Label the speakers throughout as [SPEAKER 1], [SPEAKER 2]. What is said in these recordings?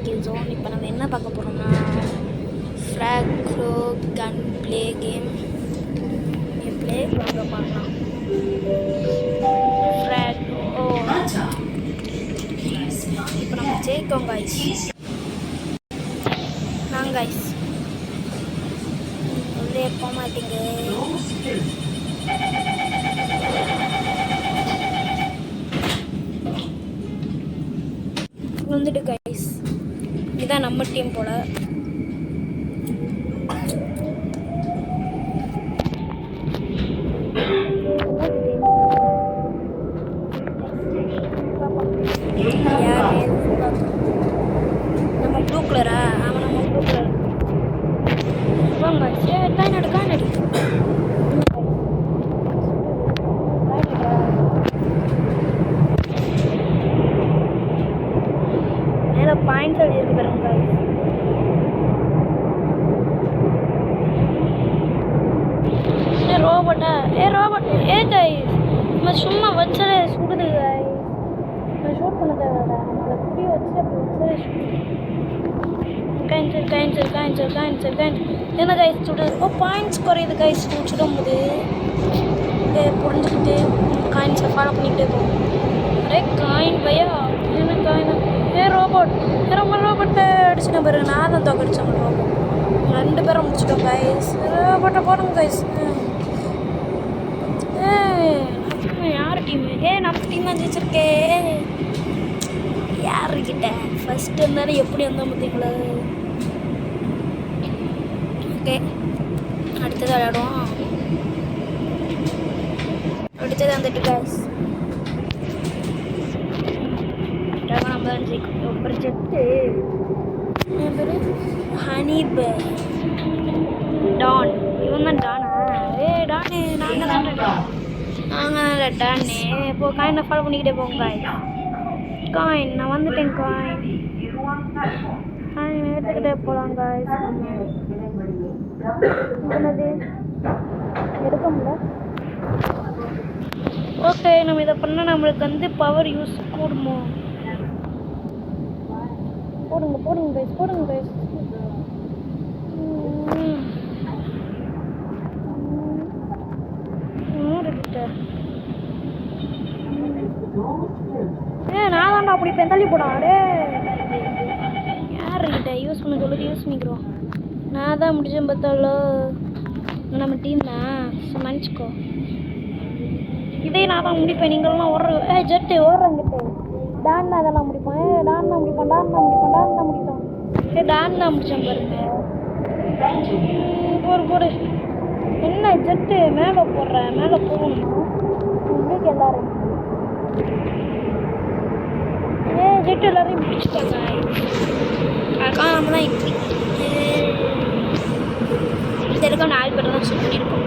[SPEAKER 1] Kill zone. இப்போ நம்ம என்ன பார்க்க போகிறோம்னா ஃப்ராக்ரோ கன் ப்ளே கேம் ப்ளே வாங்க பார்க்கலாம். ஃப்ராக்ரோ இப்போ நம்ம ஜெயிக்கோம் கைஸ். நாங்கள் கைஸ் உள்ளே போக மாட்டேங்க. வந்துட்டு கைஸ் இதுதான் நம்ம டீம் போல. நம்ம ப்ளூ கலரா? ஆமாம் நம்ம ப்ளூ கலர். காய்நாடு காய்நாடு மேலே பாயிண்ட்ஸ் எழுதியிருக்கு பாருங்க கைஸ். ரோபோட்டா? ரோபோட் கைஸ் நம்ம சும்மா வச்சாலே சுடுது கைஸ். நான் ஷூட் பண்ண தேவையில்ல, நம்மளை புரிய வச்சு அப்படி வச்சாலே சுடுது. என்ன கைஸ் சுடுது? பாயிண்ட்ஸ் குறையுது கைஸ் சுடும்போது. புரிஞ்சுக்கிட்டு காயின்ஸை ஃபாலோ பண்ணிக்கிட்டே போகும். காயின் பையா என்ன காயின்? ரோபோட் ரொம்ப ரோபோட்டை அடிச்சுட்டேன் பாருங்க. நான் தான் தோக்கடிச்சேன் ரோபோட். 2 பேரும் முடிச்சிட்டோம் கைஸ். ரோபோட்டை போடுங்க கைஸ். யார் டீம்? நம்ம டீம் தான் ஜெயிச்சிருக்கே. யாருக்கிட்ட ஃபஸ்ட்டு இருந்தாலும் எப்படி வந்தோம் பார்த்தீங்களா? ஓகே அடுத்தது விளையாடுவோம். அடுத்தது வந்துட்டு கைஸ் நம்ம தான் ஜெயிக்கணும். அப்புறம் ஜெட்டு என் பேர் ஹனிபே டான். இவன் தான் டானா? டானு நாங்கள் தான் டானு. இப்போது காயினை ஃபாலோ பண்ணிக்கிட்டே போங்க காயின். காயின் நான் வந்துட்டேன். காயின் எடுத்துக்கிட்டே போகலாம் காய்ஸ். என்னது எடுக்க முடியல. ஓகே நம்ம இதை பண்ணால் நம்மளுக்கு வந்து பவர் யூஸ் கூடுமோ? போடுங்க கைஸ். நான் தான்டா அப்படி தள்ளி போடாடே. யாருக்கிட்ட யூஸ் பண்ண சொல்லுது? யூஸ் பண்ணிக்கிறோம். நான் தான் முடிச்சேன் பார்த்தாலோ. நம்ம டீம் தான் மன்னிச்சிக்கோ. இதே நான் தான் முடிப்பேன். நீங்கள்லாம் ஓடுற ஜெட்டு ஓடுறங்கிட்ட டான் தான் அதெல்லாம் முடிப்பேன். டான் தான் முடிப்பான். டான் தான் முடித்தேன் பாருங்க. போடு என்ன ஜெட்டு மேலே போடுறேன். மேலே போகணும் உங்களுக்கு எல்லாரும். ஜெட்டு எல்லாரையும் பிடிச்சிட்டாங்க. அதுக்காக நம்ம தான் இப்படி இந்த இடத்துல 4 பேர் தான் ஷூட் பண்ணியிருக்கோம்.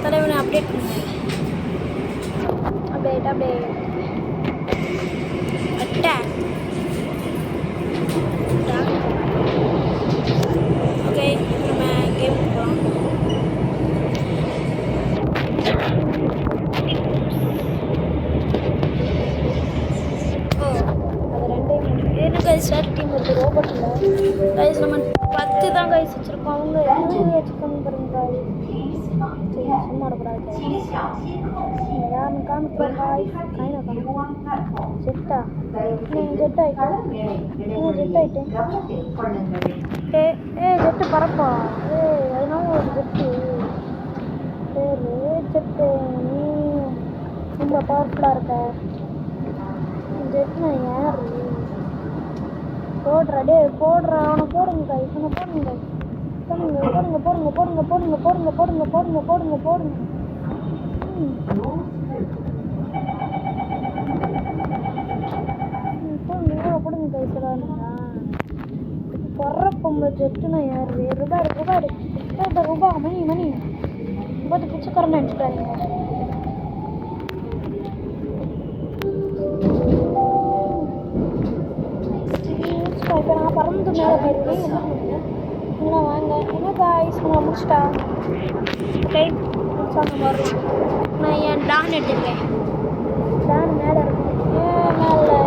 [SPEAKER 1] தலைவனை அப்டேட் பண்ணுங்க. Update attack. ஓகே நம்ம கேம் போகலாம். அது 2 என்ன கைஸ் ஷார்ட் டீம் இருக்குது ரோபோட்டில் கைஸ். நம்ம 10 தான் கைஸ் வச்சுருக்கோம். அவங்க என்ன வச்சுருக்காங்க பாருங்க கைஸ். சரி சும்மா விடக்கூடாது. யாருன்னு காமிக்கிறோம் கைஸ். காயினா காணும் ஜெட்டா. ஜெட் ஆகிட்டேன். ஜெட்டு பறப்பா. அதனால ஒரு ஜெட்டு பேர் ஜெட்டு. நீ ரொம்ப பவர்ஃபுல்லாக இருக்க. ஜெட்னா யார்? போடுற அவனை போடுங்க கைஸ். போடுங்க. கைஸ் பொற பொம்பளை ஜெட்டுனா யாரு? ரூபாய் மணி பார்த்து பிச்சைக்காரன் நினச்சிட்டாருங்க. இப்போ நான் பறந்து மேலே போயிருக்கேன். என்ன பண்ணுறேன் இல்லை வாங்க என்ன காய்ஸ் உங்களை முடிச்சிட்டா கை முடிச்சாங்க வரும். நான் என் டான் எடுத்துருக்கேன். டான் மேலே இருக்கும். மேலே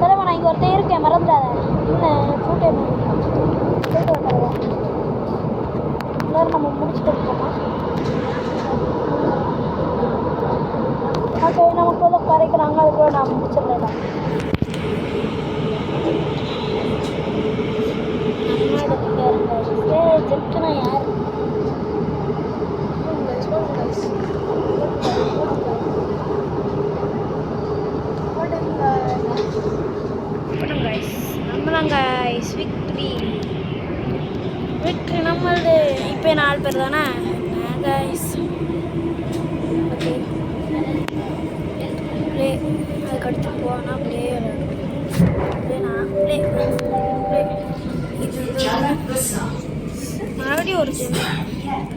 [SPEAKER 1] தலைவா நான் இங்கே ஒருத்தன் இருக்கேன் மறந்துடாத. இல்லை சூட்டே போயிட்டு வந்துடுவோம். எல்லோரும் நம்ம முடிச்சுட்டு இருக்கோமா? ஓகே நமக்கு வந்து கரைக்கிறாங்க. அதுக்குள்ள நான் முடிச்சிடலாம். ஜெப்டுனா யார்? நம்ம தான் கைஸ் விக்ட்ரி நம்மளது. இப்போ 4 பேர் தானே கைஸ். ஓகே ப்ளே அதுக்கு அடுத்து போனால் ப்ளே ப்ளே மறுபடியும் ஒரு ஜெம்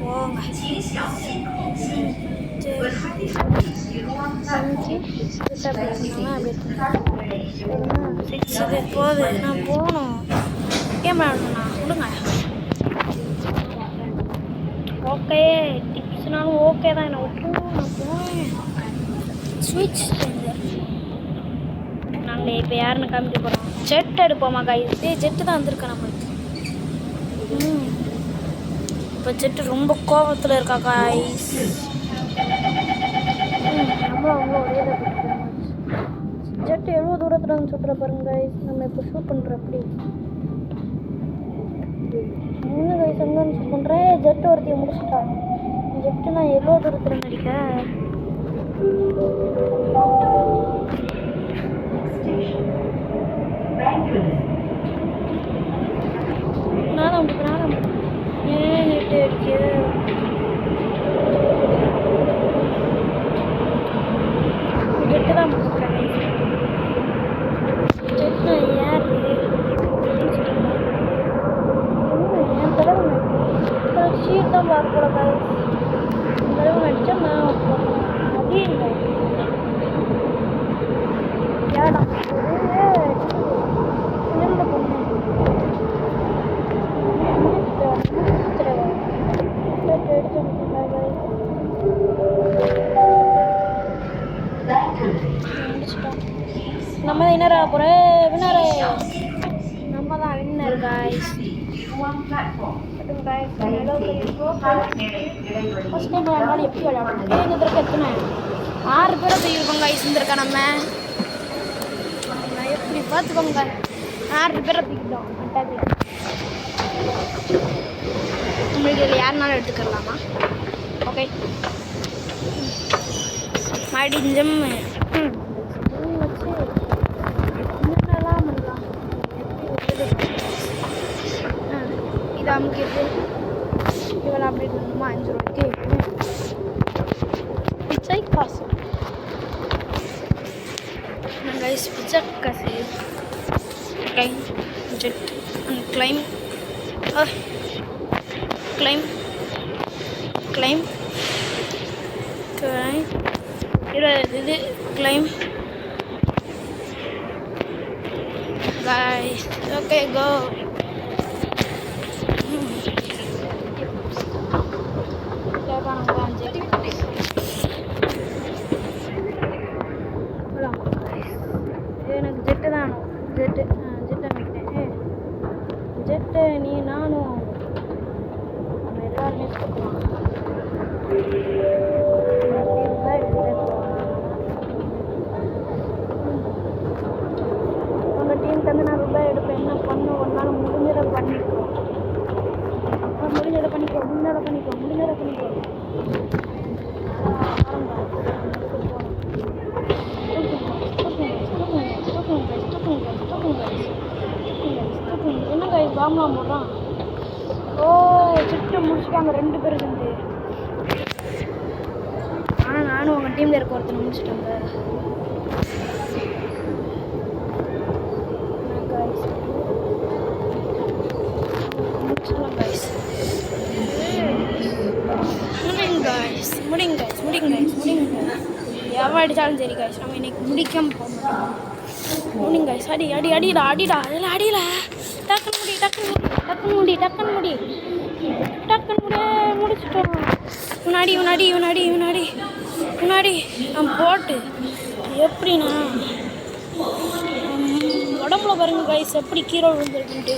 [SPEAKER 1] போங்க. இது போகுது. நான் போகணும். கேம் விளாடணுண்ணா விடுங்க. ஓகே டிப்ஸ்னாலும் ஓகே தான். என்ன விட்டு நான் போனேன். ஸ்விட்ச் நாங்கள் இப்போ யாருன்னு காமிக்க போகிறோம். Jet எடுப்போமா guys? ஜெட்டு தான் வந்திருக்கேன் நம்மளுக்கு. இப்போ ஜெட்டு ரொம்ப கோபத்தில் இருக்கா கைஸ். நம்ம அவ்வளோ ஒரே ஜெட்டு எவ்வளோ தூரத்தில் வந்து சுற்றுற பாருங்க கைஸ். நம்ம இப்போ ஷூட் பண்ணுற அப்படி என்ன கைஸ் அங்கே வந்து ஷூட் பண்ணுறேன். ஜெட்டு ஒருத்தையை முடிச்சுட்டா. ஜெட்டு நான் எவ்வளோ தூரத்தில் நடிக்க நானும் ஏன் நெட்டு அடிக்குது? ஜெட்டு தான் முடிச்சுட்டேன். ஜெட்டு யார் என் தலைவன் ஷீட் தான் பார்க்க போல காய்ஸ். தலைவன் அடித்தா நான் அதே இல்லை யாடா என்னோட பொண்ணு நம்ம தான் வின்னர் ஆக போகிறேன். வின்னரு நம்ம தான் வின்னர் காய்ஸ். ஃபஸ்ட் டைம் விளையாடுனாலும் எப்படி விளையாடணும்? எங்கள் தடவை எத்தனை 6 பேரை தூக்கிருக்கோங்க காய்ஸ். இருந்திருக்கா நம்ம எப்படி பார்த்துக்கோங்க. 6 பேரை தூக்கிட்டோம். அட்டாக்கு நம்மளுக்கு இதில் யாருனாலும் எடுத்துக்கலாமா? ஓகே மறுபடியும் ஜெம்மு வச்சு என்னென்னலாம் பண்ணலாம். இது அமுக்கிட்டு இவளை அப்படி பண்ணணுமா? 5 ரூபாய்க்கு பிச்சை காசு கைஸ். பிச்சை காசு okay. Jet claim claim claim இது கிளைம் guys. Okay, go. எனக்கு ஜெட்டு தான். ஜெட்டு நினைக்கிறேன். ஜெட்டு நீ நானும் நம்ம எல்லாருமே பார்க்கலாம். உங்கள் டீமுக்கு வந்து நான் ரூபாய் எடுப்பேன். என்ன பண்ண ஒரு நாள் முடிஞ்சதை பண்ணிக்கோ. முடிஞ்சதை பண்ணிக்கோ. என்ன கைஸ் பாம்லாம் போடுறான். ஓ சுட்டு முடிச்சுட்டாங்க 2 பேரும் சேர்ந்து. ஆனால் நானும் உங்கள் டீமில் இருக்க ஒருத்தனை முடிச்சுட்டாங்க. முடிச்சிடலாம் கைஸ். முடிங்க guys, முடிங்க guys, முடிங்க guys. எவன் அடித்தாலும் சரி guys, நம்ம இன்னைக்கு முடிக்காம போக மாட்டோம். முடிங்க guys, அடிடா அதில் அடியில டக்குன்னு முடி முடிச்சிட்டோம். முன்னாடி நான் போட்டு எப்படின்னா உடம்புல பாருங்க guys எப்படி கீரை விழுந்துருக்குன்ட்டு.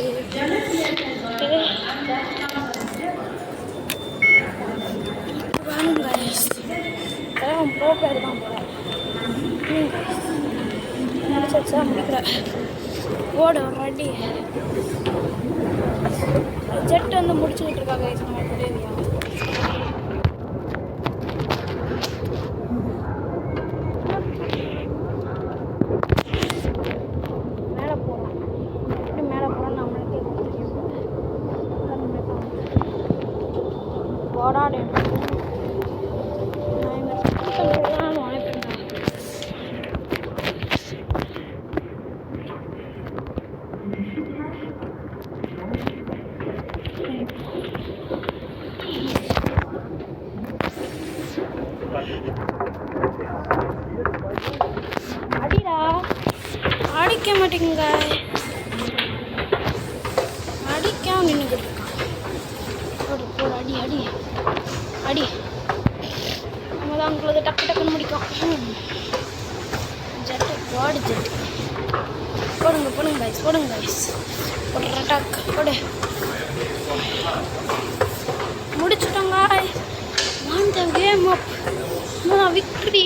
[SPEAKER 1] பாருங்க guys, அதான் ப்ரோ பிளேயர் தான் போல. முடிச்சா முடிக்கிறேன் ஓட ஒரு வாட்டி ஜெட் வந்து முடிச்சுக்கிட்டு இருக்காங்க guys நம்ம தெரியா. மேலே போகிறோம் நம்மளுக்கே போராடு அடிடா அடிக்க மாட்டேங்க அடிக்காம நின்றுக்கிட்டு போடு அடி நம்ம தான் உங்களுக்கு டக்குன்னு முடிக்கும். ஜெட்டு போடுங்க கைஸ் போடு முடிச்சுட்டோங்க. வான் த கேம் அப் விக்டரி.